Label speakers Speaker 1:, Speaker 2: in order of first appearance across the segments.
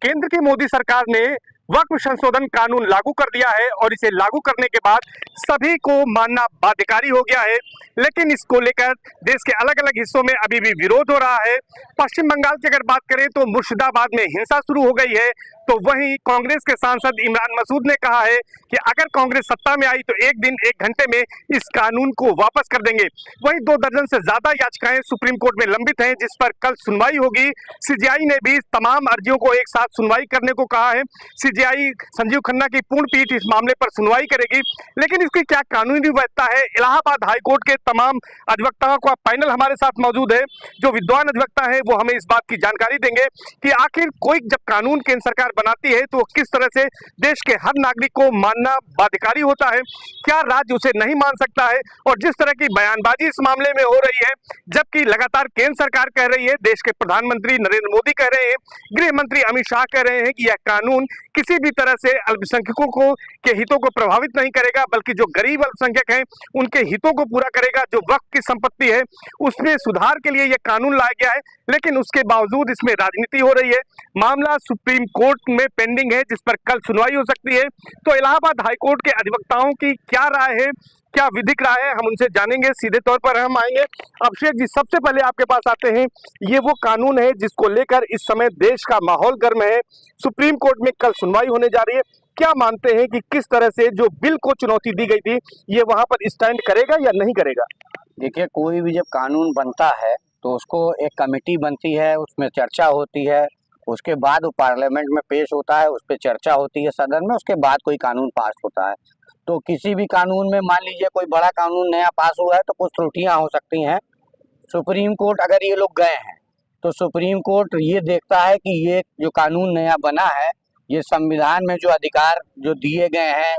Speaker 1: केंद्र की मोदी सरकार ने वक्फ संशोधन कानून लागू कर दिया है और इसे लागू करने के बाद सभी को मानना बाध्यकारी हो गया है। लेकिन इसको लेकर देश के अलग अलग हिस्सों में अभी भी विरोध हो रहा है। पश्चिम बंगाल की अगर बात करें तो मुर्शिदाबाद में हिंसा शुरू हो गई है, तो वहीं कांग्रेस के सांसद इमरान मसूद ने कहा है कि अगर कांग्रेस सत्ता में आई तो एक दिन एक घंटे में इस कानून को वापस कर देंगे। वहीं 2 दर्जन से ज्यादा याचिकाएं सुप्रीम कोर्ट में लंबित हैं, जिस पर कल सुनवाई होगी। सीजेआई ने भी तमाम अर्जियों को एक साथ सुनवाई करने को कहा है। सीजेआई संजीव खन्ना की पूर्ण पीठ इस मामले पर सुनवाई करेगी, लेकिन इसकी क्या कानूनी वैधता है? इलाहाबाद हाईकोर्ट के तमाम अधिवक्ताओं का पैनल हमारे साथ मौजूद है। जो विद्वान अधिवक्ता है वो हमें इस बात की जानकारी देंगे कि आखिर कोई जब कानून केंद्र सरकार बनाती है तो किस तरह से देश के हर नागरिक को मानना बाध्यकारी होता है, क्या राज्य उसे नहीं मान सकता है। और जिस तरह की बयानबाजी इस मामले में हो रही है, जबकि लगातार केंद्र सरकार कह रही है, देश के प्रधानमंत्री नरेंद्र मोदी कह रहे हैं, गृह मंत्री अमित शाह कह रहे हैं कि यह कानून किसी भी तरह से अल्पसंख्यकों को के हितों को प्रभावित नहीं करेगा, बल्कि जो गरीब अल्पसंख्यक हैं उनके हितों को पूरा करेगा। जो वक्फ की संपत्ति है उसमें सुधार के लिए यह कानून लाया गया है, लेकिन उसके बावजूद इसमें राजनीति हो रही है। मामला सुप्रीम कोर्ट में पेंडिंग है, जिस पर कल सुनवाई हो सकती है। तो इलाहाबाद हाईकोर्ट के अधिवक्ताओं की क्या राय है, क्या विधिक राय है, हम उनसे जानेंगे। सीधे तौर पर हम आएंगे। अभिषेक जी, सबसे पहले आपके पास आते हैं। ये वो कानून है जिसको लेकर इस समय देश का माहौल गर्म है। सुप्रीम कोर्ट में कल सुनवाई होने जा रही है। क्या मानते हैं कि किस तरह से जो बिल को चुनौती दी गई थी ये वहां पर स्टैंड करेगा या नहीं करेगा?
Speaker 2: देखिए, कोई भी जब कानून बनता है तो उसको एक कमेटी बनती है, उसमें चर्चा होती है, उसके बाद वो पार्लियामेंट में पेश होता है, उस पर चर्चा होती है सदन में, उसके बाद कोई कानून पास होता है। तो किसी भी कानून में मान लीजिए कोई बड़ा कानून नया पास हुआ है तो कुछ त्रुटियां हो सकती हैं। सुप्रीम कोर्ट अगर ये लोग गए हैं तो सुप्रीम कोर्ट ये देखता है कि ये जो कानून नया बना है ये संविधान में जो अधिकार जो दिए गए हैं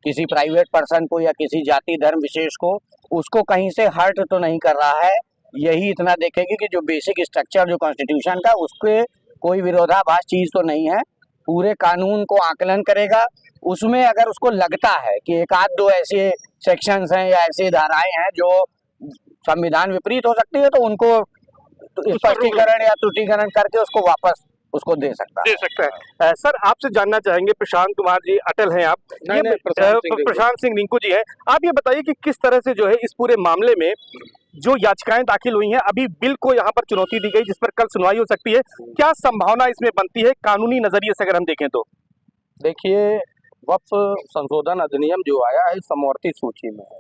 Speaker 2: किसी प्राइवेट पर्सन को या किसी जाति धर्म विशेष को, उसको कहीं से हर्ट तो नहीं कर रहा है। यही इतना देखेगी कि जो बेसिक स्ट्रक्चर जो कॉन्स्टिट्यूशन का उसके कोई विरोधाभास चीज तो नहीं है। पूरे कानून को आकलन करेगा, उसमें अगर उसको लगता है कि एक आध दो ऐसे सेक्शंस हैं या ऐसी धाराएं हैं जो संविधान विपरीत हो सकती है तो उनको स्पष्टीकरण या त्रुटिकरण करके उसको वापस उसको दे सकता
Speaker 1: है। सर, आपसे जानना चाहेंगे, प्रशांत कुमार जी अटल हैं आप, प्रशांत सिंह रिंकू जी हैं, आप ये बताइए कि किस तरह से जो है इस पूरे मामले में जो याचिकाएं दाखिल हुई हैं, अभी बिल को यहाँ पर चुनौती दी गई जिस पर कल सुनवाई हो सकती है, क्या संभावना इसमें बनती है कानूनी नजरिए से अगर हम देखें तो?
Speaker 3: देखिए, वक्फ संशोधन अधिनियम जो आया है समवर्ती सूची में है।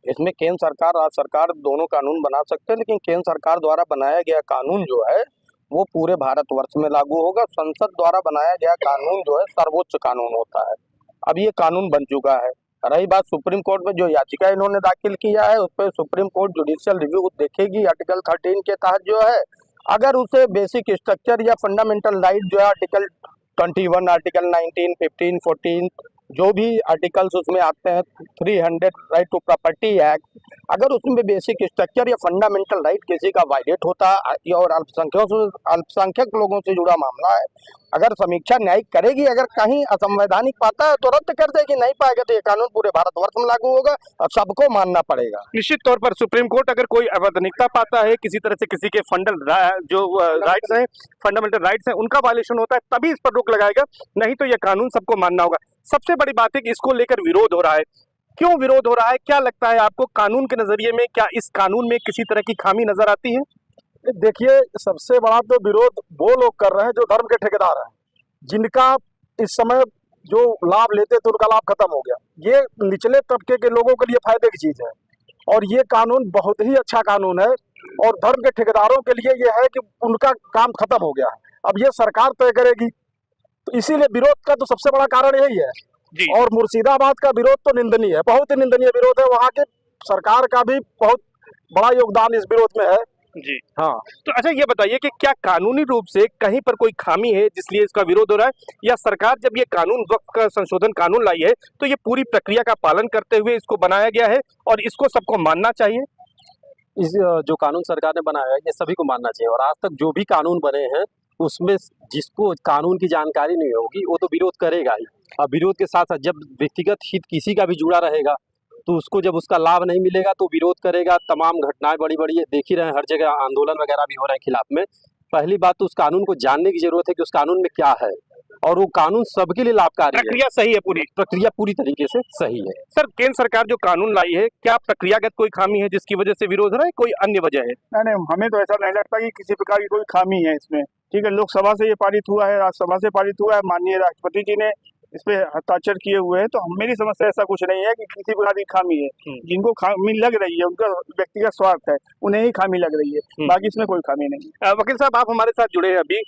Speaker 3: इसमें केंद्र सरकार राज्य सरकार दोनों कानून बना सकते हैं, लेकिन केंद्र सरकार द्वारा बनाया गया कानून जो है वो पूरे भारतवर्ष में लागू होगा। संसद द्वारा बनाया गया कानून जो है सर्वोच्च कानून होता है। अब ये कानून बन चुका है। रही बात सुप्रीम कोर्ट में जो याचिका इन्होंने दाखिल किया है उस पर सुप्रीम कोर्ट जुडिशियल रिव्यू देखेगी आर्टिकल 13 के तहत जो है। अगर उसे बेसिक स्ट्रक्चर या फंडामेंटल राइट जो है आर्टिकल 21, आर्टिकल 19, 15, 14 जो भी आर्टिकल्स उसमें आते हैं, 300 राइट टू प्रॉपर्टी एक्ट, अगर उसमें बेसिक स्ट्रक्चर या फंडामेंटल राइट किसी का वायलेट होता है और अल्पसंख्यक लोगों से जुड़ा मामला है, अगर समीक्षा न्यायिक करेगी, अगर कहीं असंवैधानिक पाता है तो रद्द कर देगी, नहीं पाएगा तो ये कानून पूरे भारतवर्ष में लागू होगा और सबको मानना पड़ेगा।
Speaker 1: निश्चित तौर पर सुप्रीम कोर्ट अगर कोई अवैधानिकता पाता है, किसी तरह से किसी के राइट्स हैं, फंडामेंटल राइट्स हैं, उनका वायलेशन होता है, तभी इस पर रोक लगाएगा, नहीं तो यह कानून सबको मानना होगा। सबसे बड़ी बात है कि इसको लेकर विरोध हो रहा है। क्यों विरोध हो रहा है? क्या लगता है आपको कानून के नजरिए में, क्या इस कानून में किसी तरह की खामी नजर आती है?
Speaker 4: देखिए, सबसे बड़ा तो विरोध वो लोग कर रहे हैं जो धर्म के ठेकेदार हैं, जिनका इस समय जो लाभ लेते थे उनका लाभ खत्म हो गया। ये निचले तबके के लोगों के लिए फायदे की चीज है और ये कानून बहुत ही अच्छा कानून है। और धर्म के ठेकेदारों के लिए ये है कि उनका काम खत्म हो गया है, अब ये सरकार तय करेगी। तो इसीलिए विरोध का तो सबसे बड़ा कारण यही है जी। और मुर्शिदाबाद का विरोध तो निंदनीय है, बहुत ही निंदनीय विरोध है। वहाँ के सरकार का भी बहुत बड़ा योगदान इस विरोध में है
Speaker 1: जी। हाँ, तो अच्छा ये बताइए कि क्या कानूनी रूप से कहीं पर कोई खामी है जिसलिए इसका विरोध हो रहा है, या सरकार जब ये कानून वक्फ का संशोधन कानून लाई है तो ये पूरी प्रक्रिया का पालन करते हुए इसको बनाया गया है और इसको सबको मानना चाहिए?
Speaker 3: इस जो कानून सरकार ने बनाया है ये सभी को मानना चाहिए। और आज तक जो भी कानून बने हैं उसमें जिसको कानून की जानकारी नहीं होगी वो तो विरोध करेगा ही। अब विरोध के साथ साथ जब व्यक्तिगत हित किसी का भी जुड़ा रहेगा तो उसको जब उसका लाभ नहीं मिलेगा तो विरोध करेगा। तमाम घटनाएं बड़ी बड़ी देख ही रहे हैं, हर जगह आंदोलन वगैरह भी हो रहे हैं खिलाफ में। पहली बात तो उस कानून को जानने की जरूरत है कि उस कानून में क्या है। और वो कानून सबके लिए लाभकारी है।
Speaker 1: प्रक्रिया सही है पूरी।
Speaker 3: प्रक्रिया पूरी तरीके से सही है।
Speaker 1: सर केंद्र सरकार जो कानून लाई है, क्या प्रक्रियागत कोई खामी है जिसकी वजह से विरोध हो रहा है, कोई अन्य वजह है?
Speaker 4: नहीं, हमें तो ऐसा नहीं लगता कि किसी प्रकार की कोई खामी है इसमें। ठीक है, लोकसभा से ये पारित हुआ है, राज्यसभा से पारित हुआ है, माननीय राष्ट्रपति जी ने इस पे हस्ताक्षर किए हुए हैं, तो मेरी समझ से ऐसा कुछ नहीं है कि किसी प्रकार की खामी है। जिनको खामी लग रही है उनका व्यक्तिगत स्वार्थ है, उन्हें ही खामी लग रही है, बाकी इसमें कोई खामी नहीं है।
Speaker 1: वकील साहब, आप हमारे साथ जुड़े हैं अभी।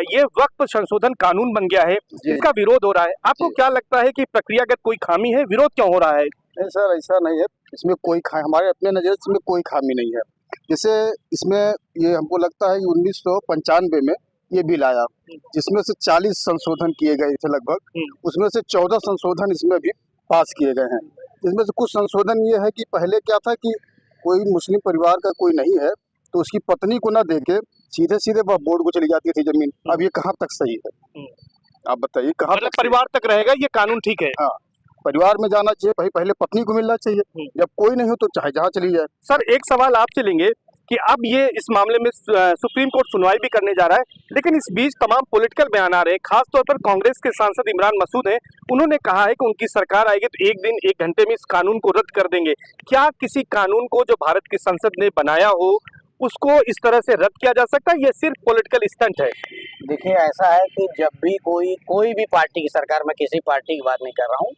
Speaker 1: ये वक्फ संशोधन कानून बन गया है, इसका विरोध हो रहा है, आपको क्या लगता है कि प्रक्रियागत कोई खामी है, विरोध क्यों हो रहा है?
Speaker 5: नहीं सर, ऐसा नहीं है। इसमें कोई हमारे अपने नज़र से इसमें कोई खामी नहीं है। जैसे इसमें ये हमको लगता है कि 1995 में ये बिल आया, जिसमें से 40 संशोधन किए गए थे लगभग, उसमें से 14 संशोधन इसमें भी पास किए गए हैं। इसमें से कुछ संशोधन ये है कि पहले क्या था कि कोई मुस्लिम परिवार का कोई नहीं है तो उसकी पत्नी को ना देके सीधे सीधे वह बोर्ड को चली जाती थी जमीन। अब ये कहाँ तक सही है, आप बताइए कहाँ
Speaker 1: मतलब
Speaker 5: तक
Speaker 1: परिवार तक रहेगा ये कानून, ठीक है?
Speaker 5: हाँ, परिवार में जाना चाहिए, पहले पत्नी को मिलना चाहिए, जब कोई नहीं हो तो चाहे जहाँ चली जाए।
Speaker 1: सर एक सवाल आपसे लेंगे कि अब ये इस मामले में सुप्रीम कोर्ट सुनवाई भी करने जा रहा है, लेकिन इस बीच तमाम पॉलिटिकल बयान आ रहे हैं। खासतौर पर कांग्रेस के सांसद इमरान मसूद हैं, उन्होंने कहा है कि उनकी सरकार आएगी तो एक दिन एक घंटे में इस कानून को रद्द कर देंगे। क्या किसी कानून को जो भारत की संसद ने बनाया हो उसको इस तरह से रद्द किया जा सकता है? ये सिर्फ पॉलिटिकल स्टंट है?
Speaker 2: देखिए, ऐसा है कि जब भी कोई भी पार्टी की सरकार, मैं किसी पार्टी की बात नहीं कर रहा हूँ,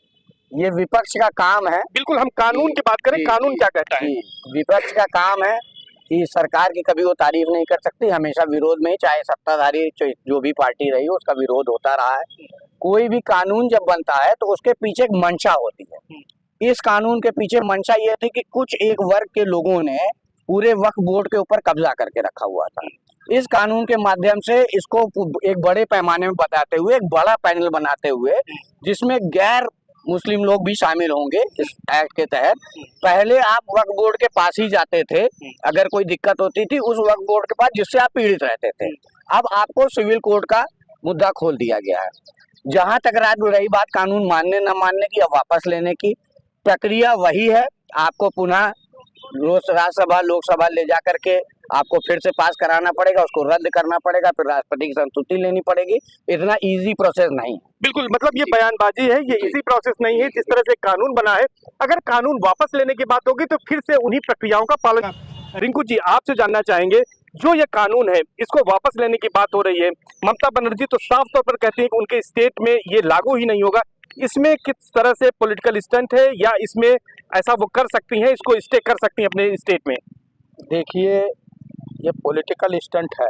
Speaker 2: ये विपक्ष का काम है।
Speaker 1: बिल्कुल, हम कानून की बात करें, कानून क्या कहता है?
Speaker 2: विपक्ष का काम है कि सरकार की कभी वो तारीफ नहीं कर सकती, हमेशा विरोध में ही, चाहे सत्ताधारी जो भी पार्टी रही हो उसका विरोध होता रहा है। कोई भी कानून जब बनता है तो उसके पीछे एक मंशा होती है। इस कानून के पीछे मंशा ये थी कि कुछ एक वर्ग के लोगों ने पूरे वक्फ बोर्ड के ऊपर कब्जा करके रखा हुआ था। इस कानून के माध्यम से इसको एक बड़े पैमाने में बताते हुए, एक बड़ा पैनल बनाते हुए, जिसमें गैर मुस्लिम लोग भी शामिल होंगे इस एक्ट के तहत। पहले आप वक्फ बोर्ड के पास ही जाते थे, अगर कोई दिक्कत होती थी उस वक्फ बोर्ड के पास जिससे आप पीड़ित रहते थे। अब आपको सिविल कोर्ट का मुद्दा खोल दिया गया है। जहां तक रही बात कानून मानने न मानने की या वापस लेने की, प्रक्रिया वही है। आपको पुनः राज्यसभा लोकसभा ले जा करके आपको फिर से पास कराना पड़ेगा, उसको रद्द करना पड़ेगा, फिर राष्ट्रपति की संस्तुति लेनी पड़ेगी। इतना इजी प्रोसेस नहीं।
Speaker 1: बिल्कुल, मतलब ये बयानबाजी है, ये इजी प्रोसेस नहीं है। जिस तरह से कानून बना है, अगर कानून वापस लेने की बात होगी तो फिर से उन्हीं प्रक्रियाओं का पालन। रिंकू जी, आपसे जानना चाहेंगे, जो ये कानून है इसको वापस लेने की बात हो रही है, ममता बनर्जी तो साफ तौर पर कहती है कि उनके स्टेट में ये लागू ही नहीं होगा। इसमें किस तरह से पॉलिटिकल स्टंट है, या इसमें ऐसा वो कर सकती हैं, इसको स्टे कर सकती हैं अपने स्टेट में?
Speaker 3: देखिए, ये पॉलिटिकल स्टंट है।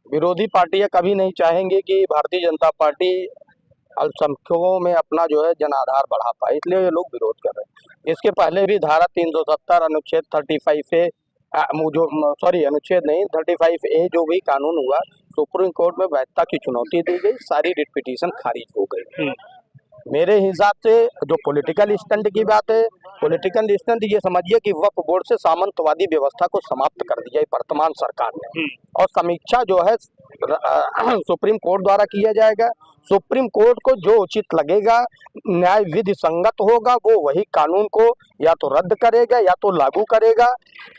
Speaker 3: विरोधी पार्टियां कभी नहीं चाहेंगे कि भारतीय जनता पार्टी अल्पसंख्यकों में अपना जो है जनाधार बढ़ा पाए, इसलिए ये लोग विरोध कर रहे हैं। इसके पहले भी धारा 370 अनुच्छेद 35A अनुच्छेद नहीं 35A जो भी कानून हुआ, सुप्रीम कोर्ट में वैधता की चुनौती दी गई, सारी रिट पिटीशन खारिज हो गई। मेरे हिसाब से जो पॉलिटिकल स्टंट की बात है, पॉलिटिकल स्टंट ये समझिए कि वक्फ बोर्ड से सामंतवादी व्यवस्था को समाप्त कर दिया है वर्तमान सरकार ने, और समीक्षा जो है सुप्रीम कोर्ट द्वारा किया जाएगा। सुप्रीम कोर्ट को जो उचित लगेगा, न्याय विधि संगत होगा, वो वही कानून को या तो रद्द करेगा या तो लागू करेगा।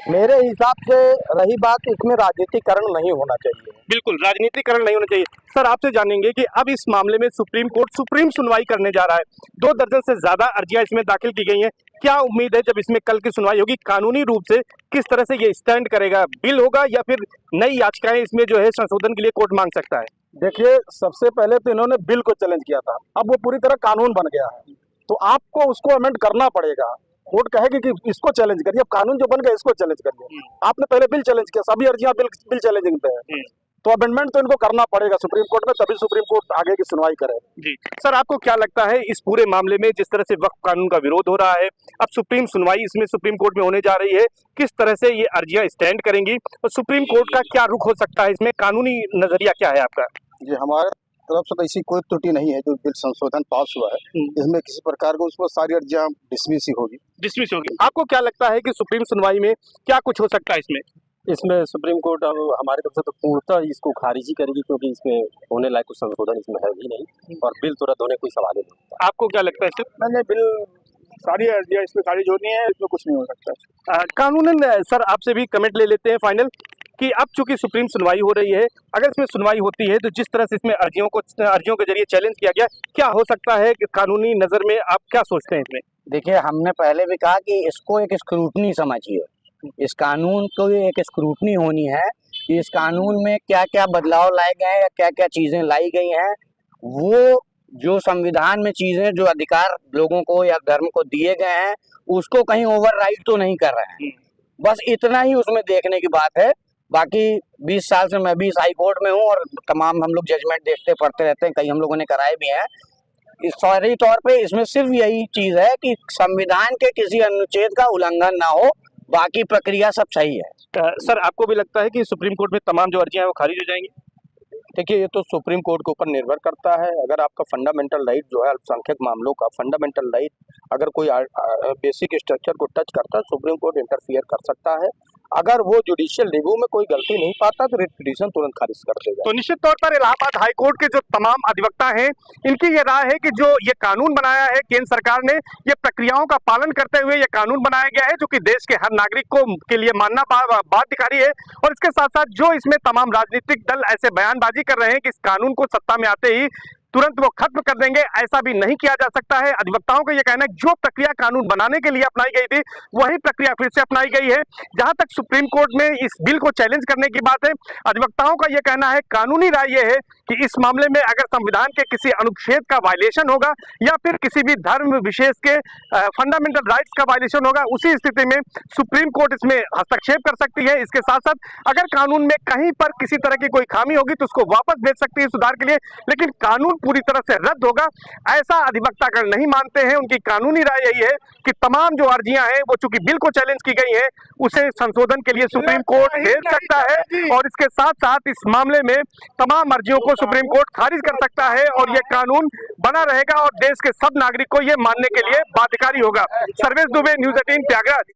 Speaker 3: मेरे हिसाब से रही बात, इसमें राजनीतिकरण नहीं होना चाहिए।
Speaker 1: बिल्कुल, राजनीतिकरण नहीं होना चाहिए। सर आपसे जानेंगे कि अब इस मामले में सुप्रीम कोर्ट सुप्रीम सुनवाई करने जा रहा है। 2 दर्जन से ज्यादा अर्जियां इसमें दाखिल की गई हैं। क्या उम्मीद है जब इसमें कल की सुनवाई होगी, कानूनी रूप से किस तरह से ये स्टैंड करेगा? बिल होगा या फिर नई याचिकाएं इसमें जो है संशोधन के लिए कोर्ट मांग सकता है?
Speaker 4: देखिए, सबसे पहले तो इन्होंने बिल को चैलेंज किया था, अब वो पूरी तरह कानून बन गया है, तो आपको उसको अमेंड करना पड़ेगा। कोर्ट कहेगी कि इसको चैलेंज करिए, अब कानून जो बन गया इसको चैलेंज करिए। आपने पहले बिल चैलेंज किया, सभी अर्जियां बिल चैलेंजिंग पे है, तो अमेंडमेंट तो इनको करना पड़ेगा सुप्रीम कोर्ट में, तभी सुप्रीम कोर्ट आगे की सुनवाई करे।
Speaker 1: जी सर, आपको क्या लगता है इस पूरे मामले में, जिस तरह से वक्फ कानून का विरोध हो रहा है, अब सुप्रीम सुनवाई इसमें सुप्रीम कोर्ट में होने जा रही है, किस तरह से ये अर्जियां स्टैंड करेंगी और सुप्रीम कोर्ट का क्या रुख हो सकता है? इसमें कानूनी नजरिया क्या है आपका?
Speaker 5: जी, हमारे तरफ से तो ऐसी कोई त्रुटि नहीं है। जो बिल संशोधन पास हुआ है, इसमें किसी प्रकार को उसमें सारी अर्जियां डिसमिस ही होगी।
Speaker 1: डिसमिस होगी। आपको क्या लगता है कि सुप्रीम सुनवाई में क्या कुछ हो सकता है इसमें?
Speaker 6: इसमें सुप्रीम कोर्ट अब हमारी तरफ से तो पूर्णतः इसको खारिज ही करेगी, क्योंकि इसमें होने लायक कुछ संशोधन इसमें है ही नहीं, और बिल तो रद्द होने कोई सवाल ही नहीं।
Speaker 1: आपको क्या लगता है सर?
Speaker 4: नहीं, बिल सारी अर्जियां इसमें खारिज होनी है, इसमें कुछ नहीं हो सकता।
Speaker 1: कानूनन सर आपसे भी कमेंट ले लेते हैं फाइनल, कि अब चूंकि सुप्रीम सुनवाई हो रही है, अगर इसमें सुनवाई होती है तो जिस तरह से इसमें अर्जियों के जरिए चैलेंज किया गया, क्या हो सकता है कि कानूनी नजर में आप क्या सोचते हैं इसमें?
Speaker 2: देखिए, हमने पहले भी कहा कि इसको एक स्क्रूटनी समझिए, इस कानून को एक स्क्रूटनी होनी है कि इस कानून में क्या क्या बदलाव लाए गए हैं या क्या क्या चीजें लाई गई हैं। वो जो संविधान में चीजें, जो अधिकार लोगों को या धर्म को दिए गए हैं, उसको कहीं ओवरराइड तो नहीं कर रहे हैं। बस इतना ही उसमें देखने की बात है। बाकी 20 साल से मैं भी इस हाई कोर्ट में हूँ और तमाम हम लोग जजमेंट देखते पढ़ते रहते हैं, कई हम लोगों ने कराए भी हैं। इस फौरी तौर पे इसमें सिर्फ यही चीज है कि संविधान के किसी अनुच्छेद का उल्लंघन ना हो, बाकी प्रक्रिया सब सही है।
Speaker 1: सर, आपको भी लगता है कि सुप्रीम कोर्ट में तमाम जो अर्जियां हैं वो खारिज हो जाएंगी?
Speaker 3: देखिए, ये तो सुप्रीम कोर्ट के ऊपर निर्भर करता है। अगर आपका फंडामेंटल राइट जो है, अल्पसंख्यक मामलों का फंडामेंटल राइट अगर कोई बेसिक स्ट्रक्चर को टच करता है, सुप्रीम कोर्ट इंटरफियर कर सकता है। अगर वो जुडिशियल रिव्यू में कोई गलती नहीं पाता तो रिट पिटीशन तुरंत खारिज कर देगा।
Speaker 1: तो निश्चित तौर पर इलाहाबाद हाई कोर्ट के जो तमाम अधिवक्ता हैं, इनकी ये राय है कि जो ये कानून बनाया है केंद्र सरकार ने, ये प्रक्रियाओं का पालन करते हुए ये कानून बनाया गया है, जो कि देश के हर नागरिक को के लिए मानना बाध्यकारी है। और इसके साथ साथ जो इसमें तमाम राजनीतिक दल ऐसे बयानबाजी कर रहे हैं कि इस कानून को सत्ता में आते ही तुरंत वो खत्म कर देंगे, ऐसा भी नहीं किया जा सकता है। अधिवक्ताओं का ये कहना है जो प्रक्रिया कानून बनाने के लिए अपनाई गई थी, वही प्रक्रिया फिर से अपनाई गई है। जहां तक सुप्रीम कोर्ट में इस बिल को चैलेंज करने की बात है, अधिवक्ताओं का ये कहना है, कानूनी राय ये है कि इस मामले में अगर संविधान के किसी अनुच्छेद का वायलेशन होगा या फिर किसी भी धर्म विशेष के फंडामेंटल राइट्स का वायलेशन होगा, उसी स्थिति में सुप्रीम कोर्ट इसमें हस्तक्षेप कर सकती है। इसके साथ साथ अगर कानून में कहीं पर किसी तरह की कोई खामी होगी तो उसको वापस भेज सकती है सुधार के लिए, लेकिन कानून पूरी तरह से रद्द होगा, ऐसा अधिवक्तागण नहीं मानते हैं। उनकी कानूनी राय यही है कि तमाम जो अर्जियां हैं वो चूंकि बिल को चैलेंज की गई हैं, उसे संशोधन के लिए सुप्रीम कोर्ट भेज सकता है और इसके साथ साथ इस मामले में तमाम अर्जियों को सुप्रीम कोर्ट खारिज कर सकता है और यह कानून बना रहेगा और देश के सब नागरिक को यह मानने के लिए बाध्यकारी होगा। सर्वेश दुबे, न्यूज़ 18, प्रयागराज।